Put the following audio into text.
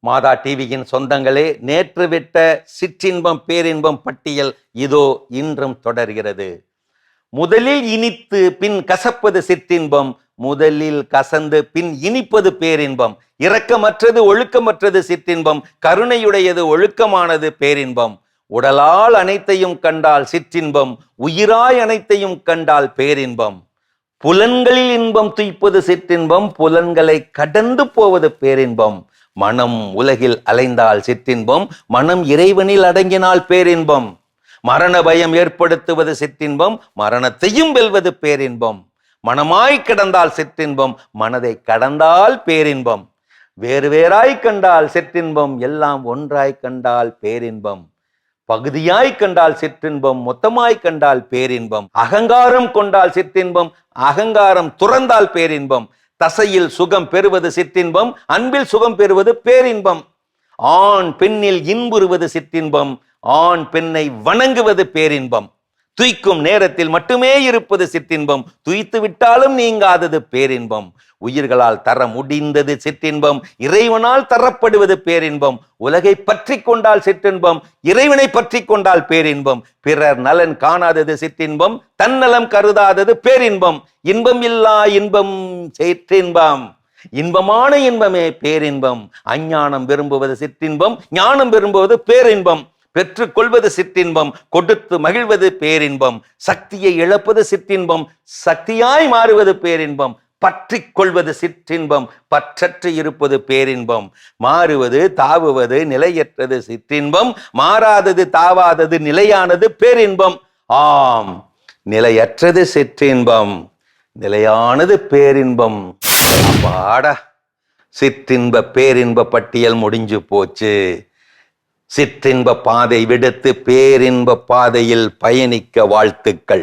மாதா டிவியின் சொந்தங்களே, நேற்று விட்ட சிற்றின்பம் பேரின்பம் பட்டியல் இதோ இன்றும் தொடர்கிறது. முதலில் இனித்து பின் கசப்பது சிற்றின்பம், முதலில் கசந்து பின் இனிப்பது பேரின்பம். இரக்கமற்றது ஒழுக்கமற்றது சிற்றின்பம், கருணையுடையது ஒழுக்கமானது பேரின்பம். உடலால் அனைத்தையும் கண்டால் சிற்றின்பம், உயிராய் அனைத்தையும் கண்டால் பேரின்பம். புலன்களில் இன்பம் துய்ப்பது சிற்றின்பம், புலன்களை கடந்து போவது பேரின்பம். மனம் உலகில் அலைந்தால் சிற்றின்பம், மனம் இறைவனில் அடங்கினால் பேரின்பம். மரண பயம் ஏற்படுத்துவது சிற்றின்பம், மரணத்தையும் வெல்வது பேரின்பம். மனமாய் கிடந்தால் சிற்றின்பம், மனதை கடந்தால் பேரின்பம். வேறு வேறாய் கண்டால் சிற்றின்பம், எல்லாம் ஒன்றாய் கண்டால் பேரின்பம். பகுதியாய் கண்டால் சிற்றின்பம், மொத்தமாய் கண்டால் பேரின்பம். அகங்காரம் கொண்டால் சிற்றின்பம், அகங்காரம் துறந்தால் பேரின்பம். தசையில் சுகம் பெறுவது சிற்றின்பம், அன்பில் சுகம் பெறுவது பேரின்பம். ஆண் பெண்ணில் இன்புறுவது சிற்றின்பம், ஆண் பெண்ணை வணங்குவது பேரின்பம். துய்க்கும் நேரத்தில் மட்டுமே இருப்பது சிற்றின்பம், துய்த்து விட்டாலும் நீங்காதது பேரின்பம். உயிர்களால் தர முடிந்தது சிற்றின்பம், இறைவனால் தரப்படுவது பேரின்பம். உலகை பற்றி கொண்டால் சிற்றின்பம், இறைவனை பற்றி கொண்டால் பேரின்பம். பிறர் நலன் காணாதது சிற்றின்பம், தன்னலம் கருதாதது பேரின்பம். இன்பம் இல்லா இன்பம் சிற்றின்பம், இன்பமான இன்பமே பேரின்பம். அஞ்ஞானம் விரும்புவது சிற்றின்பம், ஞானம் விரும்புவது பேரின்பம். பெற்றுக் கொள்வது சிற்றின்பம், கொடுத்து மகிழ்வது பேரின்பம். சக்தியை இழப்பது சிற்றின்பம், சக்தியாய் மாறுவது பேரின்பம். பற்றி கொள்வது சிற்றின்பம், பற்றற்று இருப்பது பேரின்பம். மாறுவது தாவுவது நிலையற்றது சிற்றின்பம், மாறாதது தாவாதது நிலையானது பேரின்பம். ஆம், நிலையற்றது சிற்றின்பம், நிலையானது பேரின்பம். அப்பாடா, சிற்றின்ப பேரின்ப பட்டியல் முடிஞ்சு போச்சு. சிற்றின்ப பாதை விடுத்து பேரின்ப பாதையில் பயணிக்க வாழ்த்துக்கள்.